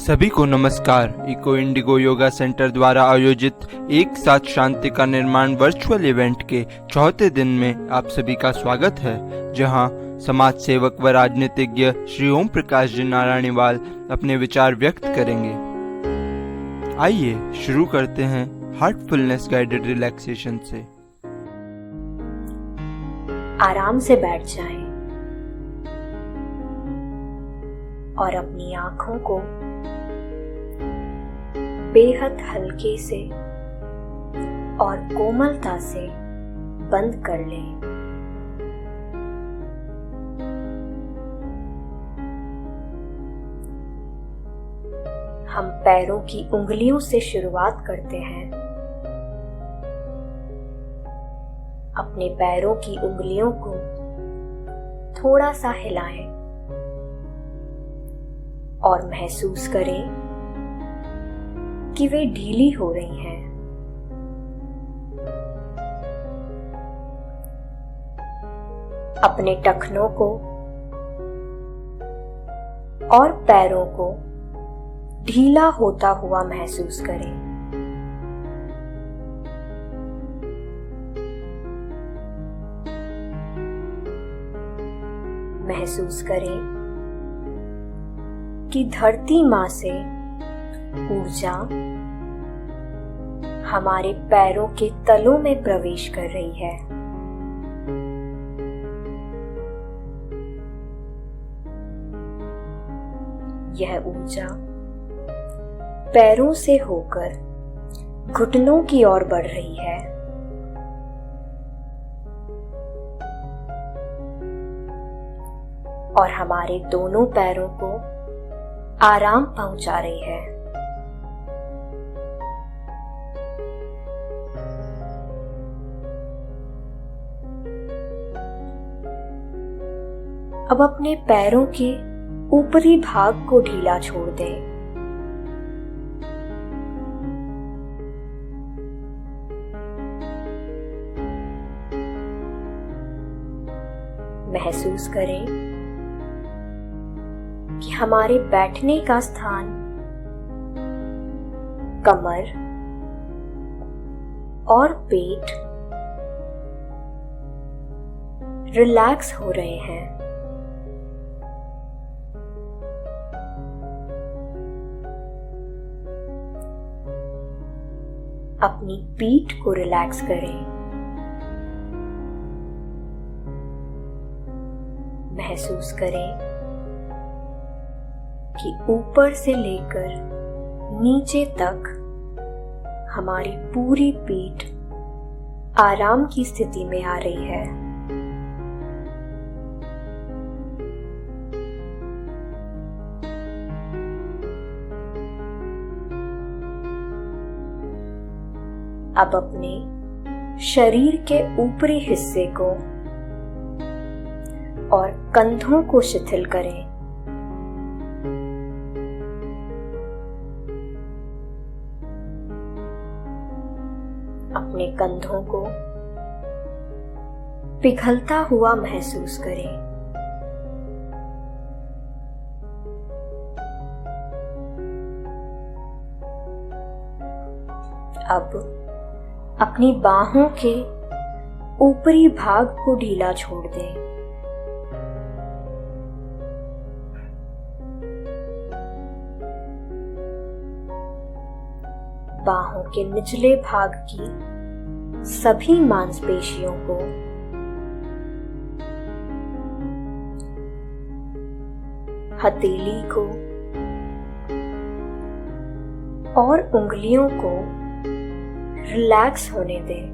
सभी को नमस्कार। इको इंडिगो योगा सेंटर द्वारा आयोजित एक साथ शांति का निर्माण वर्चुअल इवेंट के चौथे दिन में आप सभी का स्वागत है, जहां समाज सेवक व राजनीतिज्ञ श्री ओम प्रकाश जी नारायणवाल अपने विचार व्यक्त करेंगे। आइए शुरू करते हैं हार्टफुलनेस गाइडेड रिलैक्सेशन से। आराम से बैठ जाएं और अपनी आंखों को बेहद हल्के से और कोमलता से बंद कर लें। हम पैरों की उंगलियों से शुरुआत करते हैं। अपने पैरों की उंगलियों को थोड़ा सा हिलाएं और महसूस करें कि वे ढीली हो रही हैं। अपने टखनों को और पैरों को ढीला होता हुआ महसूस करें। महसूस करें कि धरती माँ से ऊर्जा हमारे पैरों के तलों में प्रवेश कर रही है। यह ऊर्जा पैरों से होकर घुटनों की ओर बढ़ रही है। और हमारे दोनों पैरों को आराम पहुंचा रही है। अब अपने पैरों के ऊपरी भाग को ढीला छोड़ दें। महसूस करें कि हमारे बैठने का स्थान कमर और पेट रिलैक्स हो रहे हैं। अपनी पीठ को रिलैक्स करें। महसूस करें कि ऊपर से लेकर नीचे तक हमारी पूरी पीठ आराम की स्थिति में आ रही है। अब अपने शरीर के ऊपरी हिस्से को और कंधों को शिथिल करें। अपने कंधों को पिघलता हुआ महसूस करें। अब अपनी बाहों के ऊपरी भाग को ढीला छोड़ दें। बाहों के निचले भाग की सभी मांसपेशियों को हथेली को और उंगलियों को रिलैक्स होने दें।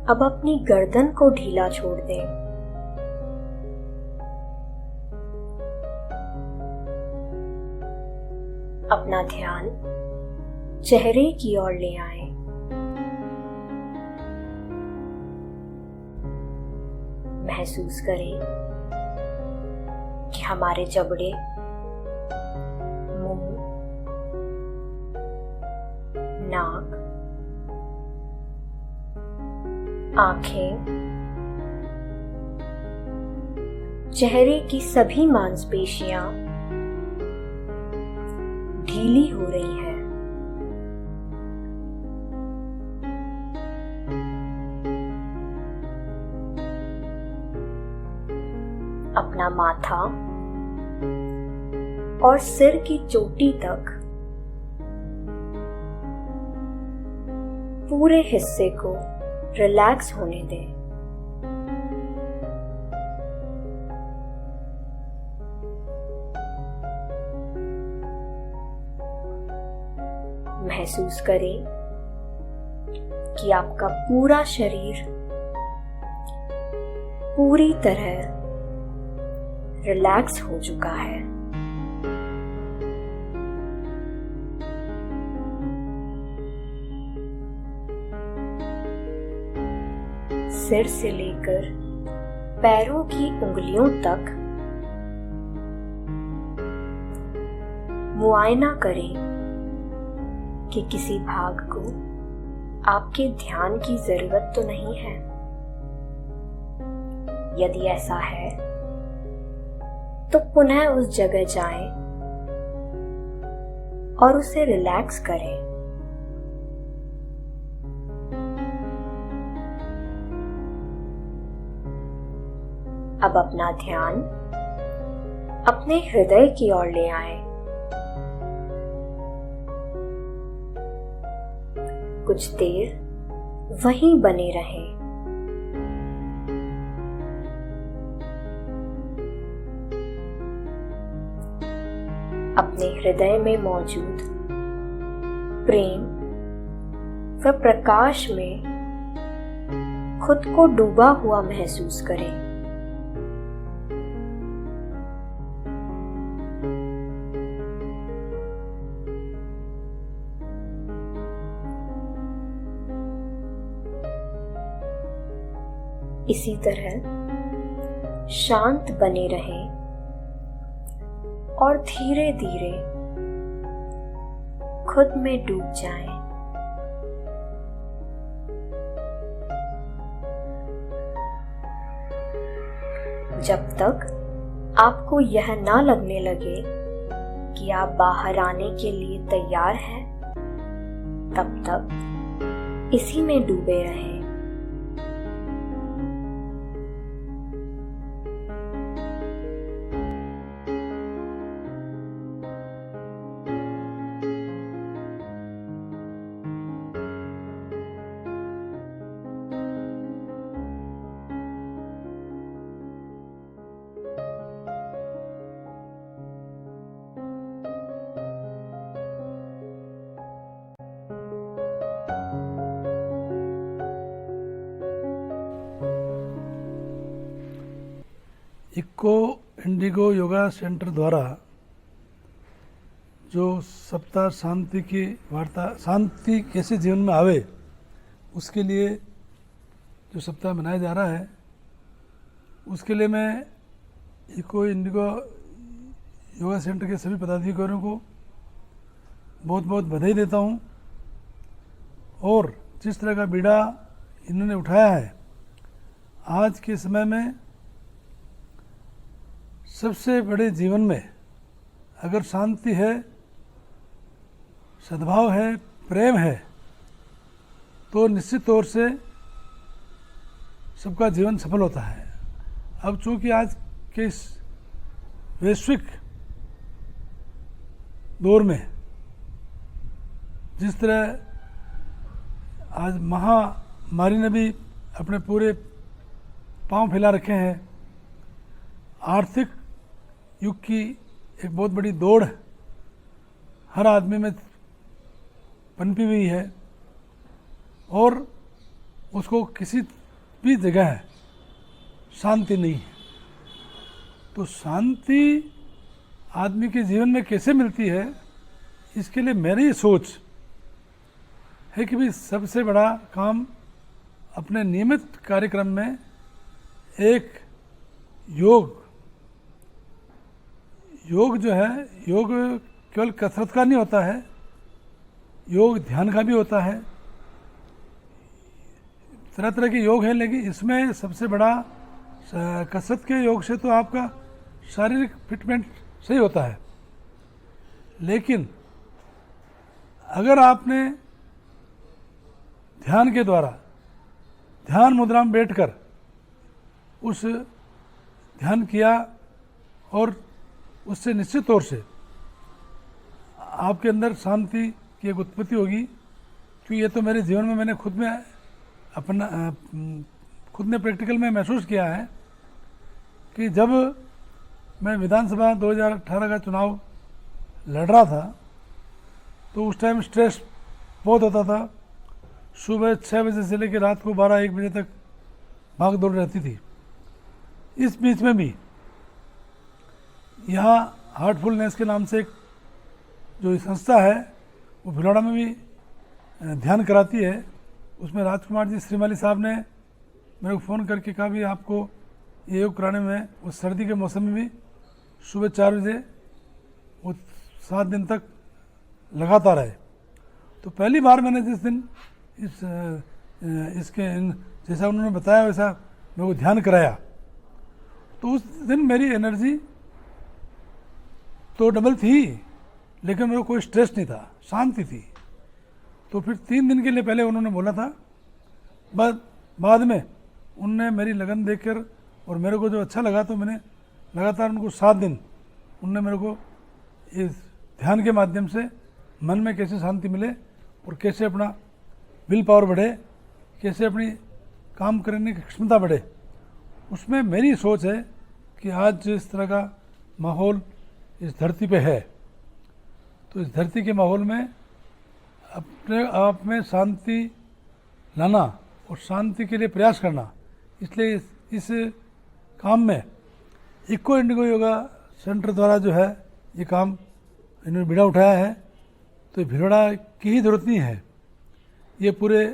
अब अपनी गर्दन को ढीला छोड़ दें। अपना ध्यान चेहरे की ओर ले आएं। महसूस करें कि हमारे जबड़े, मुंह, नाक, आंखें, चेहरे की सभी मांसपेशियां ढीली हो रही हैं। अपना माथा और सिर की चोटी तक पूरे हिस्से को रिलैक्स होने दें। महसूस करें कि आपका पूरा शरीर पूरी तरह रिलैक्स हो चुका है। सिर से लेकर पैरों की उंगलियों तक मुआयना करें कि किसी भाग को आपके ध्यान की जरूरत तो नहीं है। यदि ऐसा है तो पुनः उस जगह जाएं और उसे रिलैक्स करें। अब अपना ध्यान अपने हृदय की ओर ले आएं। कुछ देर वहीं बने रहें। अपने हृदय में मौजूद प्रेम व प्रकाश में खुद को डूबा हुआ महसूस करें। इसी तरह शांत बने रहें और धीरे धीरे खुद में डूब जाएं। जब तक आपको यह ना लगने लगे कि आप बाहर आने के लिए तैयार हैं, तब तक इसी में डूबे रहें। इक्को इंडिगो योगा सेंटर द्वारा जो सप्ताह शांति की वार्ता, शांति कैसे जीवन में आवे, उसके लिए जो सप्ताह मनाया जा रहा है, उसके लिए मैं इक्को इंडिगो योगा सेंटर के सभी पदाधिकारियों को बहुत बहुत बधाई देता हूँ। और जिस तरह का बीड़ा इन्होंने उठाया है, आज के समय में सबसे बड़े जीवन में अगर शांति है, सद्भाव है, प्रेम है, तो निश्चित तौर से सबका जीवन सफल होता है। अब चूंकि आज के इस वैश्विक दौर में जिस तरह आज महामारी ने भी अपने पूरे पांव फैला रखे हैं, आर्थिक युग की एक बहुत बड़ी दौड़ हर आदमी में पनपी हुई है और उसको किसी भी जगह शांति नहीं है। तो शांति आदमी के जीवन में कैसे मिलती है, इसके लिए मेरी सोच है कि भी सबसे बड़ा काम अपने नियमित कार्यक्रम में एक योग जो है, योग केवल कसरत का नहीं होता है, योग ध्यान का भी होता है। तरह तरह के योग हैं, लेकिन इसमें सबसे बड़ा कसरत के योग से तो आपका शारीरिक फिटमेंट सही होता है, लेकिन अगर आपने ध्यान के द्वारा ध्यान मुद्रा में बैठकर उस ध्यान किया और उससे निश्चित तौर से आपके अंदर शांति की एक उत्पत्ति होगी। क्योंकि ये तो मेरे जीवन में मैंने खुद ने प्रैक्टिकल में महसूस किया है कि जब मैं विधानसभा 2018 का चुनाव लड़ रहा था तो उस टाइम स्ट्रेस बहुत होता था। सुबह 6 बजे से लेकर रात को 12-1 बजे तक भाग दौड़ रहती थी। इस बीच में भी यहाँ हार्टफुलनेस के नाम से एक जो संस्था है वो भिलवाड़ा में भी ध्यान कराती है। उसमें राजकुमार जी श्रीमाली साहब ने मेरे को फ़ोन करके कहा भी आपको ये योग कराने में, उस सर्दी के मौसम में भी सुबह 4 बजे वो 7 दिन तक लगातार है। तो पहली बार मैंने जिस दिन जैसा उन्होंने बताया वैसा मेरे को ध्यान कराया, तो उस दिन मेरी एनर्जी तो डबल थी, लेकिन मेरे को कोई स्ट्रेस नहीं था, शांति थी। तो फिर 3 दिन के लिए पहले उन्होंने बोला था, बाद में उनने मेरी लगन देखकर और मेरे को जो अच्छा लगा तो मैंने लगातार उनको 7 दिन उनने मेरे को इस ध्यान के माध्यम से मन में कैसे शांति मिले और कैसे अपना विल पावर बढ़े, कैसे अपनी काम करने की क्षमता बढ़े, उसमें मेरी सोच है कि आज जिस तरह का माहौल इस धरती पे है, तो इस धरती के माहौल में अपने आप में शांति लाना और शांति के लिए प्रयास करना, इसलिए इस काम में इको इंडिगो योगा सेंटर द्वारा जो है ये काम इन्होंने बीड़ा उठाया है। तो भिलवाड़ा की ही ज़रूरत नहीं है, ये पूरे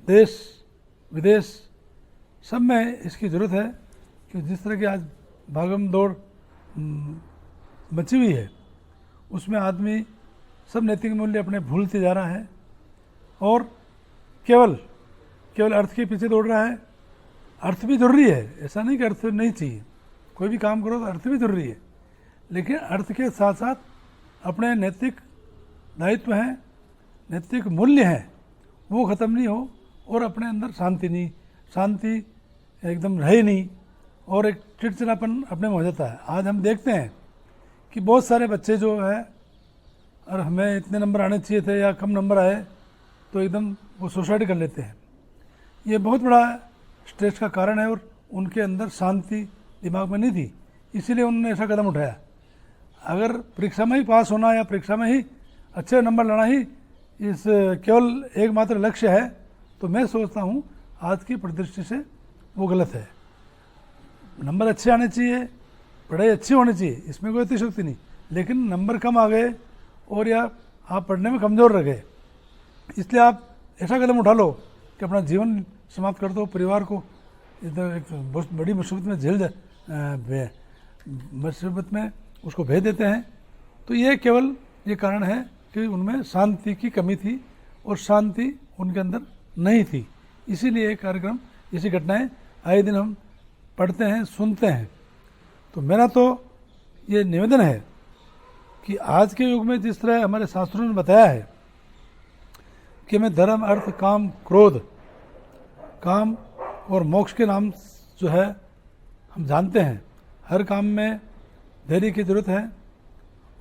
देश विदेश सब में इसकी ज़रूरत है। कि जिस तरह की आज भागम दौड़ मची हुई है, उसमें आदमी सब नैतिक मूल्य अपने भूलते जा रहा है और केवल अर्थ के पीछे दौड़ रहा है। अर्थ भी ज़रूरी है, ऐसा नहीं कि अर्थ नहीं चाहिए, कोई भी काम करो तो अर्थ भी ज़रूरी है, लेकिन अर्थ के साथ साथ अपने नैतिक दायित्व हैं, नैतिक मूल्य हैं, वो ख़त्म नहीं हो और अपने अंदर शांति एकदम रहे नहीं और एक चिड़चिड़ापन अपने में हो जाता है। आज हम देखते हैं कि बहुत सारे बच्चे जो है, और हमें इतने नंबर आने चाहिए थे या कम नंबर आए तो एकदम वो सुसाइड कर लेते हैं। ये बहुत बड़ा स्ट्रेस का कारण है और उनके अंदर शांति दिमाग में नहीं थी, इसीलिए उन्होंने ऐसा कदम उठाया। अगर परीक्षा में ही पास होना या परीक्षा में ही अच्छे नंबर लाना ही इस केवल एकमात्र लक्ष्य है, तो मैं सोचता हूँ आज की परिदृष्टि से वो गलत है। नंबर अच्छे आने चाहिए, पढ़ाई अच्छी होनी चाहिए, इसमें कोई अतिशयोक्ति नहीं, लेकिन नंबर कम आ गए और या आप पढ़ने में कमज़ोर रह गए, इसलिए आप ऐसा कदम उठा लो कि अपना जीवन समाप्त कर दो, परिवार को इधर एक बहुत बड़ी मुसीबत में मुसीबत में उसको भेज देते हैं। तो ये केवल ये कारण है कि उनमें शांति की कमी थी और शांति उनके अंदर नहीं थी, इसीलिए ये कार्यक्रम, ऐसी घटनाएं आए दिन हम पढ़ते हैं, सुनते हैं। तो मेरा तो ये निवेदन है कि आज के युग में जिस तरह हमारे शास्त्रों ने बताया है कि हमें धर्म अर्थ काम क्रोध काम और मोक्ष के नाम जो है हम जानते हैं, हर काम में धैर्य की ज़रूरत है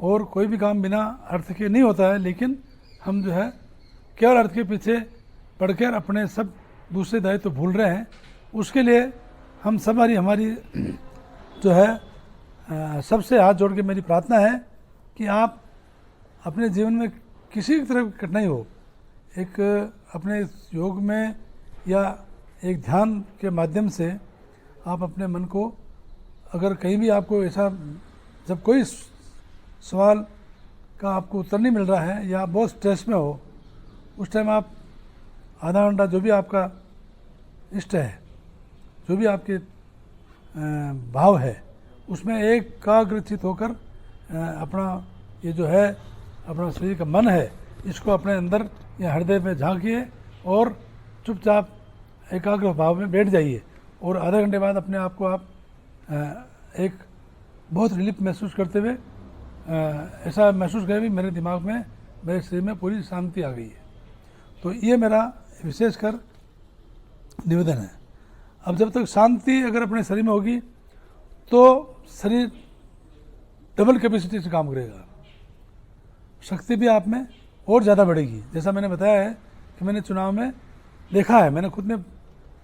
और कोई भी काम बिना अर्थ के नहीं होता है, लेकिन हम जो है केवल अर्थ के पीछे पढ़कर अपने सब दूसरे दायित्व तो भूल रहे हैं। उसके लिए हम सब हमारी जो है सबसे हाथ जोड़ के मेरी प्रार्थना है कि आप अपने जीवन में किसी भी तरह की कठिनाई हो, एक अपने योग में या एक ध्यान के माध्यम से आप अपने मन को, अगर कहीं भी आपको ऐसा जब कोई सवाल का आपको उत्तर नहीं मिल रहा है या बहुत स्ट्रेस में हो, उस टाइम आप आधा घंटा जो भी आपका इष्ट है, जो भी आपके भाव है, उसमें एकाग्रचित होकर अपना ये जो है अपना शरीर का मन है, इसको अपने अंदर या हृदय में झांकिए और चुपचाप एकाग्र भाव में बैठ जाइए और आधे घंटे बाद अपने आप को आप एक बहुत रिलीफ महसूस करते हुए ऐसा महसूस करें भी मेरे दिमाग में, मेरे शरीर में पूरी शांति आ गई है। तो ये मेरा विशेषकर निवेदन है। अब जब तक शांति अगर अपने शरीर में होगी तो शरीर डबल कैपेसिटी से काम करेगा, शक्ति भी आप में और ज़्यादा बढ़ेगी। जैसा मैंने बताया है कि मैंने चुनाव में देखा है, मैंने खुद ने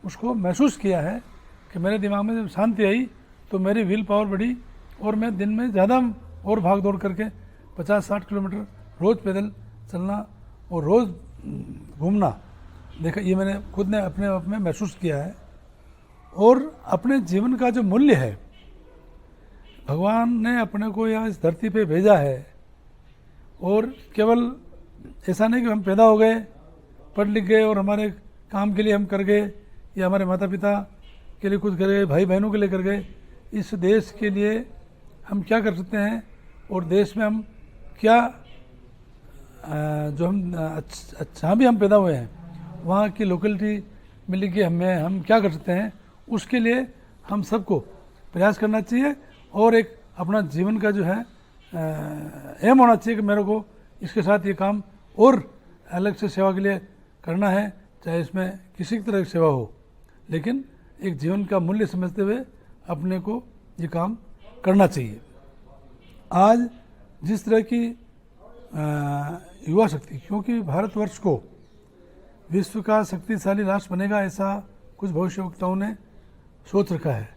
उसको महसूस किया है कि मेरे दिमाग में जब शांति आई तो मेरी विल पावर बढ़ी और मैं दिन में ज़्यादा और भाग दौड़ करके 50-60 किलोमीटर रोज़ पैदल चलना और रोज़ घूमना देखा, ये मैंने खुद ने अपने आप में महसूस किया है। और अपने जीवन का जो मूल्य है, भगवान ने अपने को यहाँ इस धरती पे भेजा है और केवल ऐसा नहीं कि हम पैदा हो गए, पढ़ लिख गए और हमारे काम के लिए हम कर गए या हमारे माता पिता के लिए कुछ कर गए, भाई बहनों के लिए कर गए। इस देश के लिए हम क्या कर सकते हैं और देश में हम क्या जो हम अच्छा भी हम पैदा हुए हैं वहाँ की लोकेलिटी मिली कि हम क्या कर सकते हैं, उसके लिए हम सबको प्रयास करना चाहिए। और एक अपना जीवन का जो है एम होना चाहिए कि मेरे को इसके साथ ये काम और अलग से सेवा के लिए करना है, चाहे इसमें किसी तरह की सेवा हो, लेकिन एक जीवन का मूल्य समझते हुए अपने को ये काम करना चाहिए। आज जिस तरह की युवा शक्ति, क्योंकि भारतवर्ष को विश्व का शक्तिशाली राष्ट्र बनेगा ऐसा कुछ भविष्यवक्ताओं ने सोच रखा है,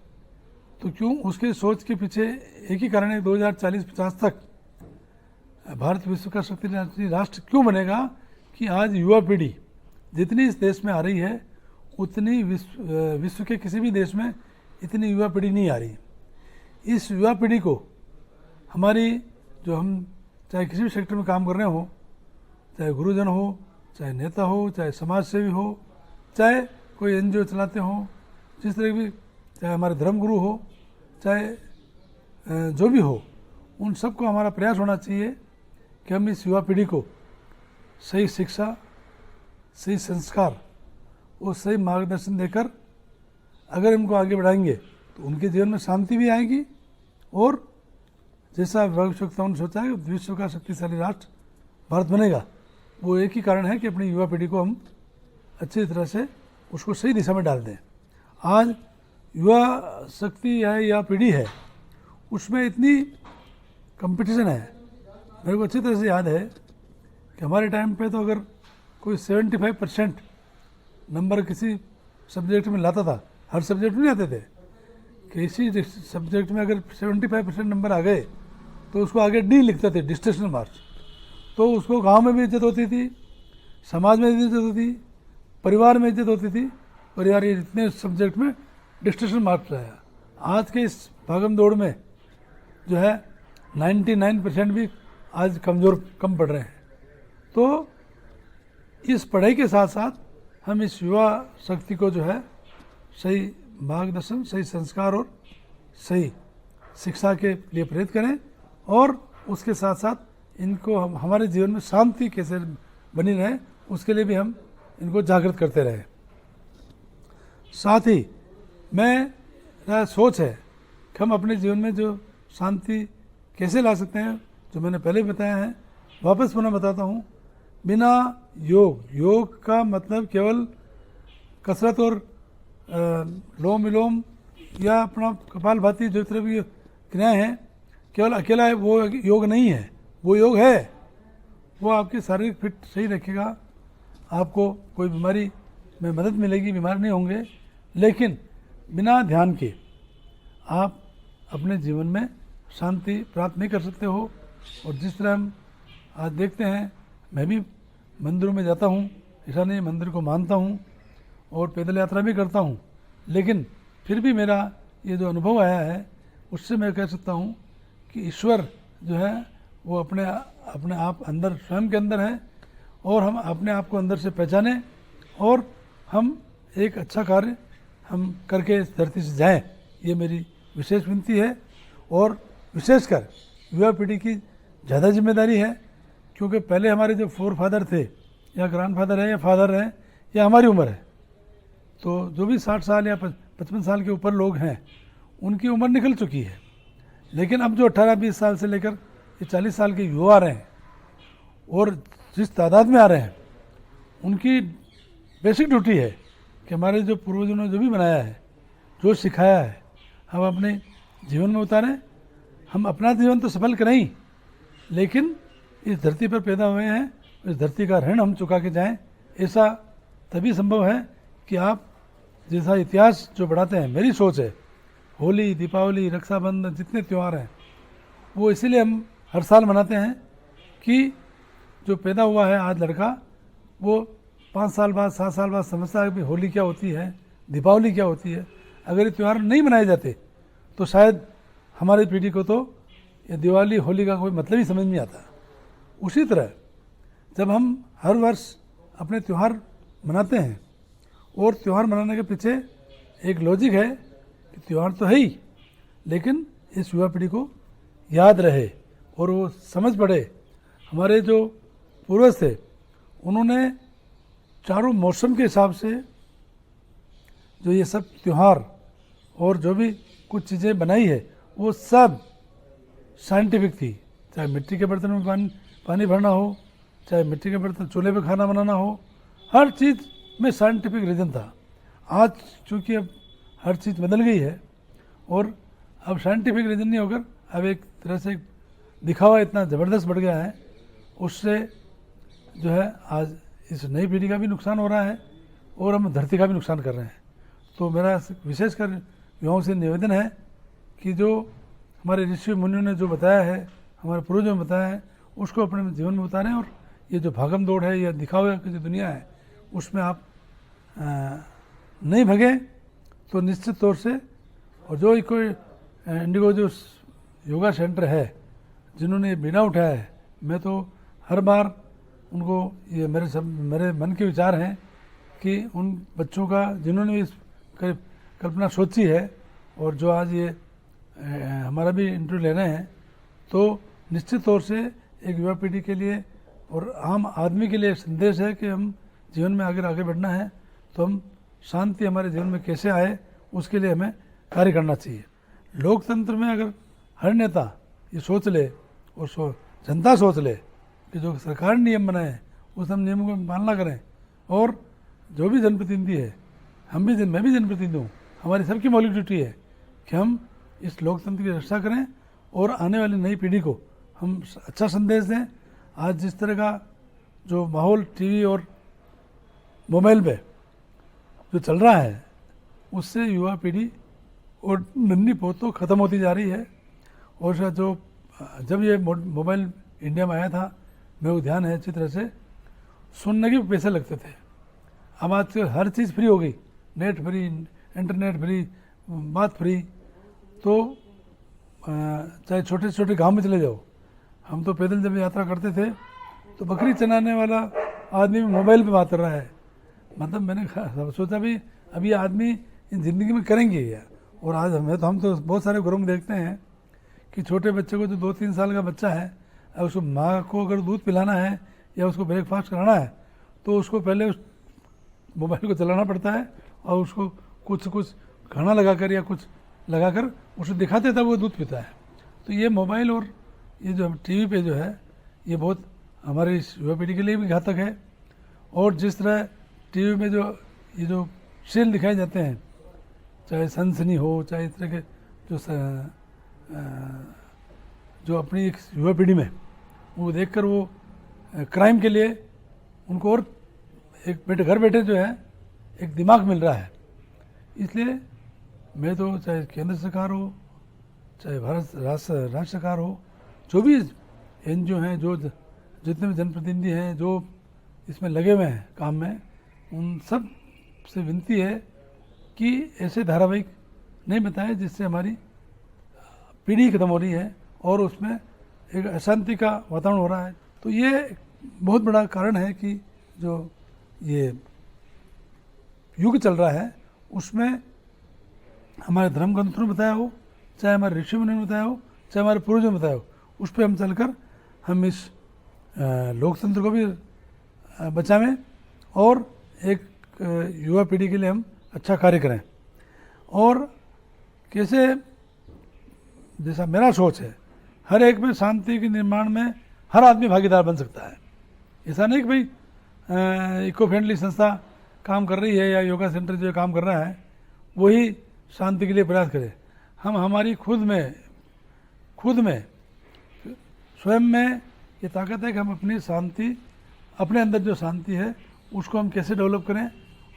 तो क्यों उसके सोच के पीछे एक ही कारण है, 2040-50 तक भारत विश्व का शक्तिशाली राष्ट्र क्यों बनेगा कि आज युवा पीढ़ी जितनी इस देश में आ रही है उतनी विश्व के किसी भी देश में इतनी युवा पीढ़ी नहीं आ रही। इस युवा पीढ़ी को हमारी जो हम चाहे किसी भी सेक्टर में काम कर रहे हो, चाहे गुरुजन हो, चाहे नेता हो, चाहे समाज सेवी हो, चाहे कोई एनजीओ चलाते हो, जिस तरह भी, चाहे हमारे धर्मगुरु हो, चाहे जो भी हो, उन सबको हमारा प्रयास होना चाहिए कि हम इस युवा पीढ़ी को सही शिक्षा, सही संस्कार और सही मार्गदर्शन देकर अगर इनको आगे बढ़ाएंगे तो उनके जीवन में शांति भी आएगी और जैसा भविष्यवक्ताओं ने सोचा है विश्व का शक्तिशाली राष्ट्र भारत बनेगा, वो एक ही कारण है कि अपनी युवा पीढ़ी को हम अच्छी तरह से उसको सही दिशा में डाल दें। आज युवा शक्ति है या पीढ़ी है, उसमें इतनी कंपटीशन है। मेरे को अच्छी तरह से याद है कि हमारे टाइम पे तो अगर कोई 75% नंबर किसी सब्जेक्ट में लाता था, हर सब्जेक्ट में नहीं आते थे, किसी सब्जेक्ट में अगर 75% नंबर आ गए तो उसको आगे डी लिखते थे, डिस्टिंक्शन मार्क्स। तो उसको गांव में भी इज्जत होती थी, समाज में भी इज्जत होती थी, परिवार में इज्जत होती थी, परिवार ये इतने सब्जेक्ट में डिस्टिंक्शन मार्क्स आया। आज के इस भागम दौड़ में जो है 99% भी आज कम पढ़ रहे हैं। तो इस पढ़ाई के साथ साथ हम इस युवा शक्ति को जो है सही मार्गदर्शन, सही संस्कार और सही शिक्षा के लिए प्रेरित करें और उसके साथ साथ इनको हम हमारे जीवन में शांति कैसे बनी रहे उसके लिए भी हम इनको जागृत करते रहें। साथ ही मेरा सोच है कि हम अपने जीवन में जो शांति कैसे ला सकते हैं, जो मैंने पहले ही बताया है, वापस पुनः बताता हूँ। बिना योग का मतलब केवल कसरत और लोम विलोम या अपना कपालभाति जो तरह भी क्रियाएँ हैं, केवल अकेला है वो योग नहीं है। वो योग है, वो आपकी शारीरिक फिट सही रखेगा, आपको कोई बीमारी में मदद मिलेगी, बीमार नहीं होंगे। लेकिन बिना ध्यान के आप अपने जीवन में शांति प्राप्त नहीं कर सकते हो। और जिस तरह हम आज देखते हैं, मैं भी मंदिरों में जाता हूँ, ऐसा नहीं मंदिर को मानता हूँ और पैदल यात्रा भी करता हूँ, लेकिन फिर भी मेरा ये जो अनुभव आया है उससे मैं कह सकता हूँ कि ईश्वर जो है वो अपने आप अंदर, स्वयं के अंदर है और हम अपने आप को अंदर से पहचानें और हम एक अच्छा कार्य हम करके इस धरती से जाएं, ये मेरी विशेष विनती है। और विशेषकर युवा पीढ़ी की ज़्यादा जिम्मेदारी है, क्योंकि पहले हमारे जो फोर फादर थे या ग्रैंड फादर है या फादर है या हमारी उम्र है, तो जो भी 60 साल या 55 साल के ऊपर लोग हैं उनकी उम्र निकल चुकी है, लेकिन अब जो 18-20 साल से लेकर ये 40 साल के युवा आ रहे हैं और जिस तादाद में आ रहे हैं, उनकी बेसिक ड्यूटी है कि हमारे जो पूर्वजों ने जो भी बनाया है, जो सिखाया है, हम अपने जीवन में उतारें। हम अपना जीवन तो सफल करें ही, लेकिन इस धरती पर पैदा हुए हैं, इस धरती का ऋण हम चुका के जाएं। ऐसा तभी संभव है कि आप जैसा इतिहास जो बढ़ाते हैं, मेरी सोच है होली, दीपावली, रक्षाबंधन, जितने त्यौहार हैं वो इसीलिए हम हर साल मनाते हैं कि जो पैदा हुआ है आज लड़का, वो 5 साल बाद 7 साल बाद समझता है कि होली क्या होती है, दीपावली क्या होती है। अगर ये त्यौहार नहीं मनाए जाते तो शायद हमारी पीढ़ी को तो ये दिवाली होली का कोई मतलब ही समझ नहीं आता। उसी तरह जब हम हर वर्ष अपने त्यौहार मनाते हैं, और त्यौहार मनाने के पीछे एक लॉजिक है कि त्यौहार तो है ही, लेकिन इस युवा पीढ़ी को याद रहे और वो समझ पड़े। हमारे जो पूर्वज थे उन्होंने चारों मौसम के हिसाब से जो ये सब त्यौहार और जो भी कुछ चीज़ें बनाई है वो सब साइंटिफिक थी। चाहे मिट्टी के बर्तन में पानी भरना हो, चाहे मिट्टी के बर्तन चूल्हे पे खाना बनाना हो, हर चीज़ में साइंटिफिक रीज़न था। आज चूँकि अब हर चीज़ बदल गई है और अब साइंटिफिक रीज़न नहीं होकर अब एक तरह से दिखावा इतना ज़बरदस्त बढ़ गया है, उससे जो है आज इस नई पीढ़ी का भी नुकसान हो रहा है और हम धरती का भी नुकसान कर रहे हैं। तो मेरा विशेषकर युवाओं से निवेदन है कि जो हमारे ऋषि मुनियों ने जो बताया है, हमारे पूर्वजों ने बताया है, उसको अपने जीवन में उतारें। और ये जो भागम दौड़ है या दिखावे की जो दुनिया है उसमें आप नहीं भगें तो निश्चित तौर से। और जो कोई इंडिगो जो योगा सेंटर है जिन्होंने ये बीड़ा उठाया है, मैं तो हर बार उनको ये मेरे मन के विचार हैं कि उन बच्चों का जिन्होंने इस कल्पना सोची है और जो आज ये हमारा भी इंटरव्यू ले रहे हैं, तो निश्चित तौर से एक युवा पीढ़ी के लिए और आम आदमी के लिए एक संदेश है कि हम जीवन में अगर आगे बढ़ना है तो हम शांति हमारे जीवन में कैसे आए उसके लिए हमें कार्य करना चाहिए। लोकतंत्र में अगर हर नेता ये सोच ले और जनता सोच ले कि जो सरकार नियम बनाए उस हम नियमों की पालना करें, और जो भी जनप्रतिनिधि है, मैं भी जनप्रतिनिधि हूँ, हमारी सबकी मौलिक ड्यूटी है कि हम इस लोकतंत्र की रक्षा करें और आने वाली नई पीढ़ी को हम अच्छा संदेश दें। आज जिस तरह का जो माहौल टीवी और मोबाइल पे जो चल रहा है उससे युवा पीढ़ी और नन्ही पौध तो ख़त्म होती जा रही है। और जो जब ये मोबाइल इंडिया में आया था, मेरे को ध्यान है अच्छी तरह से, सुनने के पैसे लगते थे। अब आज हर चीज़ फ्री हो गई, नेट फ्री, इंटरनेट फ्री, बात फ्री। तो चाहे छोटे छोटे गांव में चले जाओ, हम तो पैदल जब यात्रा करते थे तो बकरी चलाने वाला आदमी मोबाइल पे बात कर रहा है। मतलब मैंने सोचा भी अभी आदमी इन ज़िंदगी में करेंगे क्या। और आज हम तो बहुत सारे घरों में देखते हैं कि छोटे बच्चे को जो 2-3 साल का बच्चा है, अब उसको माँ को अगर दूध पिलाना है या उसको ब्रेकफास्ट कराना है तो उसको पहले उस मोबाइल को चलाना पड़ता है और उसको कुछ खाना लगाकर या कुछ लगाकर उसे दिखाते तब वो दूध पीता है। तो ये मोबाइल और ये जो टीवी पे जो है ये बहुत हमारी युवा पीढ़ी के लिए भी घातक है। और जिस तरह टीवी में जो ये जो सीरियल दिखाए जाते हैं, चाहे सनसनी हो, चाहे इस तरह के जो अपनी एक युवा पीढ़ी में वो देखकर वो क्राइम के लिए उनको और एक घर बैठे जो है एक दिमाग मिल रहा है। इसलिए मैं तो चाहे केंद्र सरकार हो, चाहे भारत राज्य सरकार हो, जो भी NGO हैं, जो जितने भी जनप्रतिनिधि हैं जो इसमें लगे हुए हैं काम में, उन सब से विनती है कि ऐसे धारावाहिक नहीं बताएं जिससे हमारी पीढ़ी खत्म हो रही है और उसमें एक अशांति का वातावरण हो रहा है। तो ये बहुत बड़ा कारण है कि जो ये युग चल रहा है उसमें हमारे धर्म ग्रंथों ने बताया हो, चाहे हमारे ऋषि मुनियों ने बताया हो, चाहे हमारे पूर्वजों ने बताया हो, उस पर हम चलकर हम इस लोकतंत्र को भी बचावें और एक युवा पीढ़ी के लिए हम अच्छा कार्य करें। और कैसे, जैसा मेरा सोच है, हर एक में शांति के निर्माण में हर आदमी भागीदार बन सकता है। ऐसा नहीं कि भाई इको फ्रेंडली संस्था काम कर रही है या योगा सेंटर जो काम कर रहा है वही शांति के लिए प्रयास करे। हम हमारी खुद में स्वयं में ये ताकत है कि हम अपनी शांति, अपने अंदर जो शांति है उसको हम कैसे डेवलप करें।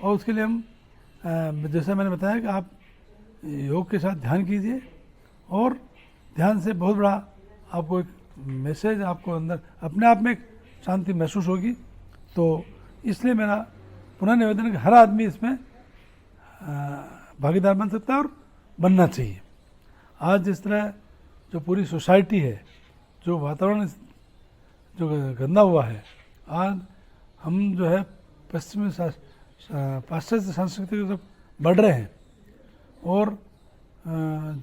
और उसके लिए हम जैसा मैंने बताया कि आप योग के साथ ध्यान कीजिए और ध्यान से बहुत बड़ा आपको एक मैसेज आपको अंदर अपने आप में एक शांति महसूस होगी। तो इसलिए मेरा पुनः निवेदन है कि हर आदमी इसमें भागीदार बन सकता है और बनना चाहिए। आज जिस तरह जो पूरी सोसाइटी है, जो वातावरण जो गंदा हुआ है, आज हम जो है पश्चिमी पाश्चात्य संस्कृति की तरफ बढ़ रहे हैं और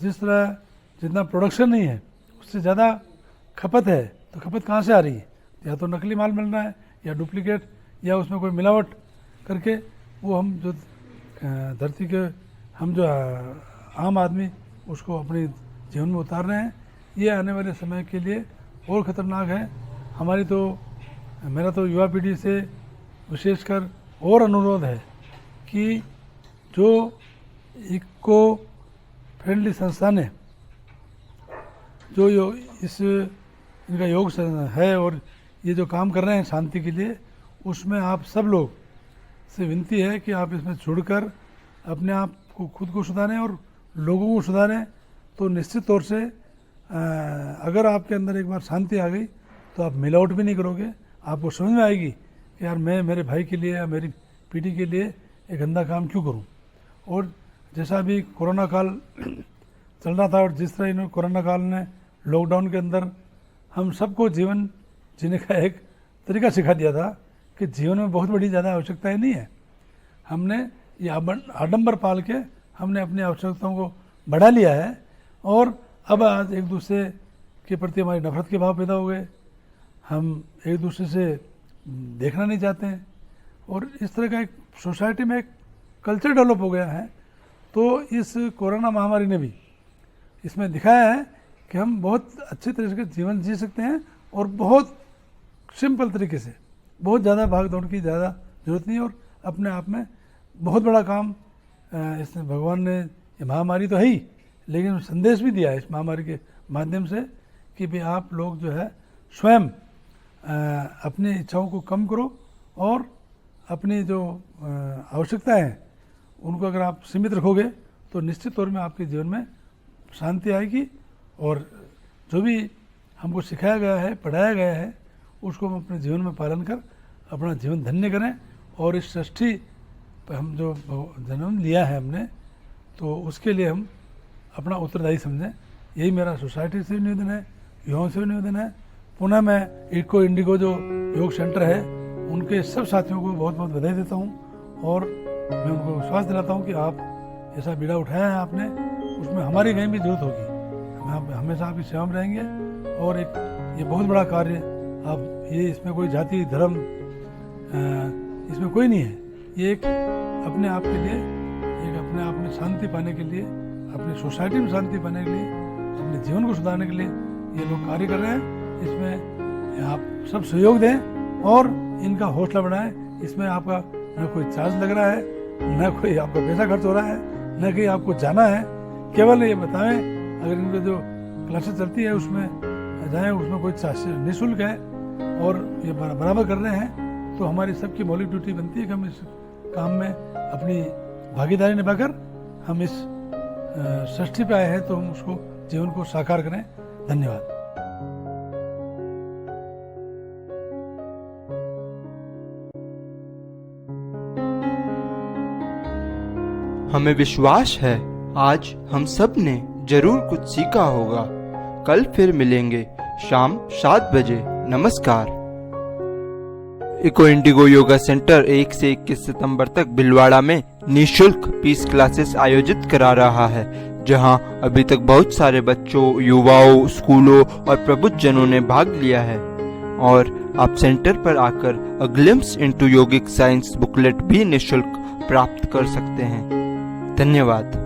जिस तरह जितना प्रोडक्शन नहीं है उससे ज़्यादा खपत है, तो खपत कहाँ से आ रही है? या तो नकली माल मिल रहा है या डुप्लीकेट या उसमें कोई मिलावट करके वो हम जो धरती के हम जो आम आदमी उसको अपने जीवन में उतार रहे हैं। ये आने वाले समय के लिए और ख़तरनाक है। हमारी तो मेरा तो युवा पीढ़ी से विशेषकर और अनुरोध है कि जो इको फ्रेंडली संस्थानें जो इनका योग है और ये जो काम कर रहे हैं शांति के लिए, उसमें आप सब लोग से विनती है कि आप इसमें जुड़कर अपने आप को खुद को सुधारें और लोगों को सुधारें। तो निश्चित तौर से अगर आपके अंदर एक बार शांति आ गई तो आप मिलावट भी नहीं करोगे। आपको समझ में आएगी कि यार मैं मेरे भाई के लिए या मेरी पीढ़ी के लिए एक गंदा काम क्यों करूं। और जैसा अभी कोरोना काल चल रहा था और जिस तरह इन्होंने कोरोना काल ने लॉकडाउन के अंदर हम सबको जीवन जीने का एक तरीका सिखा दिया था कि जीवन में बहुत बड़ी ज़्यादा आवश्यकताएं नहीं है। हमने ये आडंबर पाल के हमने अपनी आवश्यकताओं को बढ़ा लिया है और अब आज एक दूसरे के प्रति हमारी नफरत के भाव पैदा हो गए। हम एक दूसरे से देखना नहीं चाहते हैं और इस तरह का एक सोसाइटी में एक कल्चर डेवलप हो गया है। तो इस कोरोना महामारी ने भी इसमें दिखाया है कि हम बहुत अच्छे तरीके से जीवन जी सकते हैं और बहुत सिंपल तरीके से, बहुत ज़्यादा भाग दौड़ की ज़्यादा जरूरत नहीं। और अपने आप में बहुत बड़ा काम इसने भगवान ने, ये महामारी तो है ही लेकिन संदेश भी दिया है इस महामारी के माध्यम से कि भाई आप लोग जो है स्वयं अपनी इच्छाओं को कम करो और अपनी जो आवश्यकताएं हैं उनको अगर आप सीमित रखोगे तो निश्चित तौर में आपके जीवन में शांति आएगी। और जो भी हमको सिखाया गया है, पढ़ाया गया है, उसको हम अपने जीवन में पालन कर अपना जीवन धन्य करें। और इस सृष्टि पर हम जो जन्म लिया है हमने, तो उसके लिए हम अपना उत्तरदायी समझें। यही मेरा सोसाइटी से निवेदन है, युवाओं से भी निवेदन है। पुनः मैं इको इंडिगो जो योग सेंटर है उनके सब साथियों को बहुत बहुत बधाई देता हूँ और मैं उनको विश्वास दिलाता हूँ कि आप ऐसा बीड़ा उठाया है आपने, उसमें हमारी कहीं भी जरूरत होगी हम हमेशा आपकी सेवा में रहेंगे। और एक ये बहुत बड़ा कार्य आप, ये इसमें कोई जाति धर्म इसमें कोई नहीं है। ये एक अपने आप के लिए, एक अपने आप में शांति पाने के लिए, अपनी सोसाइटी में शांति पाने के लिए, अपने जीवन को सुधारने के लिए ये लोग कार्य कर रहे हैं। इसमें आप सब सहयोग दें और इनका हौसला बढ़ाएं। इसमें आपका न कोई चार्ज लग रहा है, न कोई आपका पैसा खर्च हो रहा है, न कहीं आपको जाना है। केवल ये बताएं, अगर इनका जो क्लासेस चलती है उसमें जाएं, उसमें कोई निःशुल्क है और ये बराबर कर रहे हैं। तो हमारी सबकी मौलिक ड्यूटी बनती है कि हम इस काम में अपनी भागीदारी निभाकर हम इस सृष्टि पे आए हैं तो हम उसको जीवन को साकार करें। धन्यवाद। हमें विश्वास है आज हम सब ने जरूर कुछ सीखा होगा। कल फिर मिलेंगे शाम 7 बजे। नमस्कार। इको इंडिगो योगा सेंटर 1 से 21 सितंबर तक भिलवाड़ा में निःशुल्क पीस क्लासेस आयोजित करा रहा है, जहां अभी तक बहुत सारे बच्चों, युवाओं, स्कूलों और प्रबुद्धजनों ने भाग लिया है। और आप सेंटर पर आकर अ ग्लिम्प्स इनटू योगिक साइंस बुकलेट भी निःशुल्क प्राप्त कर सकते हैं। धन्यवाद।